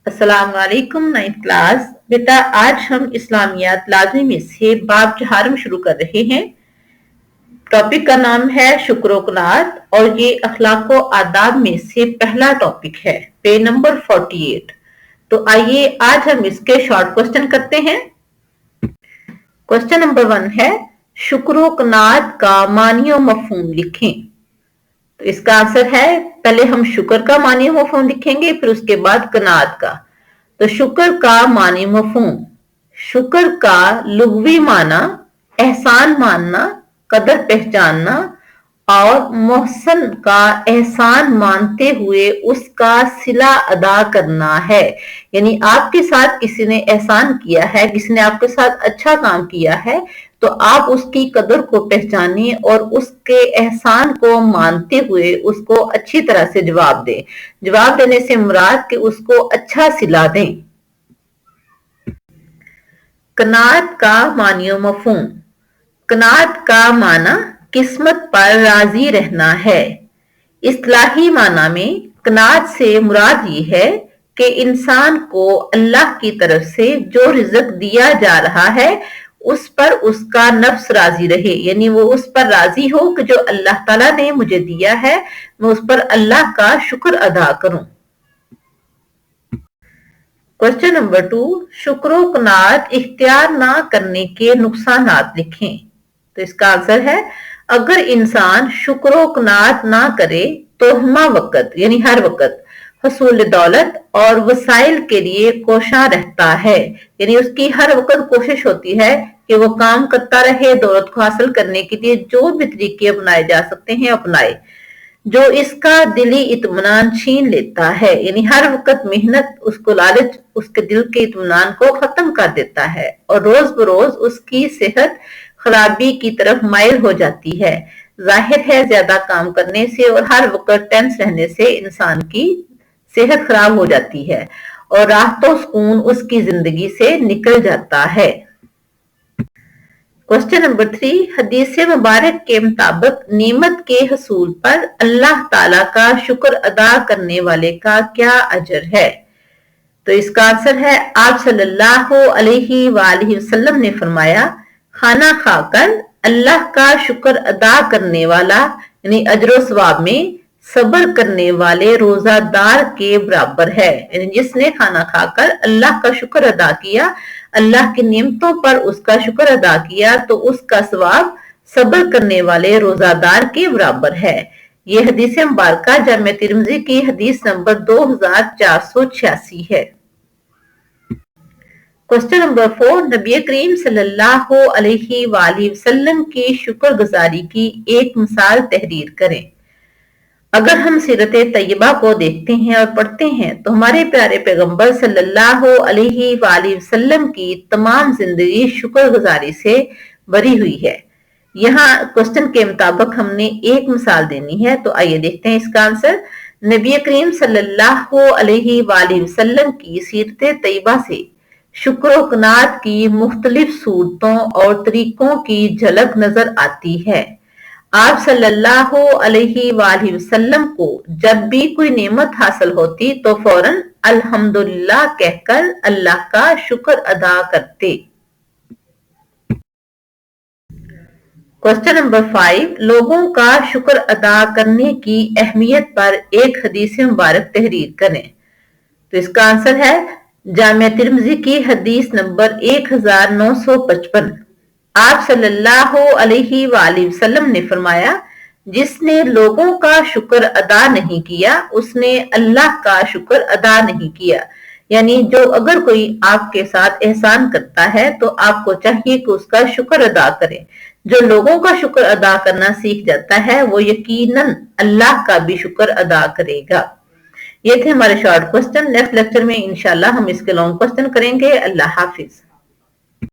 अस्सलाम वालेकुम ninth class. बेटा आज हम इस्लामियात लाज़मी में से बाब चहारम शुरू कर रहे हैं। टॉपिक का नाम है शुक्र-ओ-कुनात और ये अखलाक व आदाब में से पहला टॉपिक है, पेज नंबर 48। तो आइए आज हम इसके शॉर्ट क्वेश्चन करते हैं। क्वेश्चन नंबर 1 है, शुक्र-ओ-कुनात का मानी और मफहूम लिखें। तो इसका आंसर है, पहले हम शुक्र का मानी और मफहूम लिखेंगे, फिर उसके बाद कनात का। तो शुक्र का मानी मफहूम, शुक्र का लुग़वी माना एहसान मानना, कदर पहचानना, और मोहसन का एहसान मानते हुए उसका सिला अदा करना है। यानी आपके साथ किसी ने एहसान किया है, किसी ने आपके साथ अच्छा काम किया है, तो आप उसकी कदर को पहचानें और उसके एहसान को मानते हुए उसको अच्छी तरह से जवाब दें। जवाब देने से मुराद कि उसको अच्छा सिला दें। कनात का मानी और मफहूम, कनात का माना किस्मत पर राजी रहना है। इस्लाही माना में कनात से मुराद ये है कि इंसान को अल्लाह की तरफ से जो रिज़्क दिया जा रहा है उस पर उसका नफ्स राजी रहे, यानी वो उस पर राजी हो कि जो अल्लाह ताला ने मुझे दिया है मैं उस पर अल्लाह का शुक्र अदा करूं। क्वेश्चन नंबर 2, शुक्र-ओ-कुनात इख्तियार ना करने के नुकसानात लिखें। तो इसका आंसर है, अगर इंसान शुक्र-ओ-कुनात ना करे तो हमा वक्त यानी हर वक्त हसूल दौलत और वसाइल के लिए कोशा रहता है, यानी उसकी हर वक्त कोशिश होती है कि वो काम करता रहे, दौलत को हासिल करने के लिए जो भी तरीके अपनाए जा सकते हैं अपनाए, जो इसका दिली इत्मीनान छीन लेता है। यानी हर वक्त मेहनत उसको लालच उसके दिल के इत्मीनान को खत्म कर देता है और रोज बरोज उसकी सेहत खराबी की तरफ माइल हो जाती है। जाहिर है ज्यादा काम करने से और हर वक्त टेंस रहने से इंसान की सेहत खराब हो जाती है और राहत व सुकून उसकी जिंदगी से निकल जाता है। क्वेश्चन नंबर 3, हदीस मुबारक के मुताबिक नेमत के हसूल पर अल्लाह ताला का शुक्र अदा करने वाले का क्या अजर है। तो इसका आंसर है, आप सल्लल्लाहु अलैहि वसल्लम ने फरमाया, खाना खाकर अल्लाह का शुक्र अदा करने वाला यानी अजर सवाब में सब्र करने वाले रोजादार के बराबर है। यानी जिसने खाना खाकर अल्लाह का शुक्र अदा किया, अल्लाह की नेमतों पर उसका शुक्र अदा किया, तो उसका सवाब सब्र करने वाले रोजादार के बराबर है। ये हदीस मुबारक जामिया तिर्मिज़ी की हदीस नंबर 2486 है। क्वेश्चन नंबर 4, नबी करीम सल्लल्लाहु अलैहि वसल्लम की शुक्रगुजारी की एक मिसाल तहरीर करें। अगर हम सीरत तैयबा को देखते हैं और पढ़ते हैं तो हमारे प्यारे पैगंबर सल्लल्लाहु अलैहि वसल्लम की तमाम जिंदगी शुक्रगुजारी से भरी हुई है। यहाँ क्वेश्चन के मुताबिक हमने एक मिसाल देनी है, तो आइए देखते हैं इसका आंसर। नबी करीम सल्लल्लाहु अलैहि वसल्लम की सीरत तैयबा से शुक्र-ओ-कुनात की मुख्तलिफ सूरतों और तरीकों की झलक नजर आती है। आप सल्लल्लाहु अलैहि वसल्लम को जब भी कोई नेमत हासिल होती तो फौरन अल्हम्दुलिल्लाह कहकर अल्लाह का शुक्र अदा करते। क्वेश्चन नंबर 5, लोगों का शुक्र अदा करने की अहमियत पर एक हदीस मुबारक तहरीर करें। तो इसका आंसर है, जामिया तिर्मिज़ी की हदीस नंबर 1955। आप सल्लल्लाहु अलैहि वसल्लम ने फरमाया, जिसने लोगों का शुक्र अदा नहीं किया उसने अल्लाह का शुक्र अदा नहीं किया। यानी जो अगर कोई आपके साथ एहसान करता है तो आपको चाहिए कि उसका शुक्र अदा करें। जो लोगों का शुक्र अदा करना सीख जाता है वो यकीनन अल्लाह का भी शुक्र अदा करेगा। ये थे हमारे शॉर्ट क्वेश्चन। नेक्स्ट लेक्चर में इंशाल्लाह हम इसके लॉन्ग क्वेश्चन करेंगे। अल्लाह हाफिज।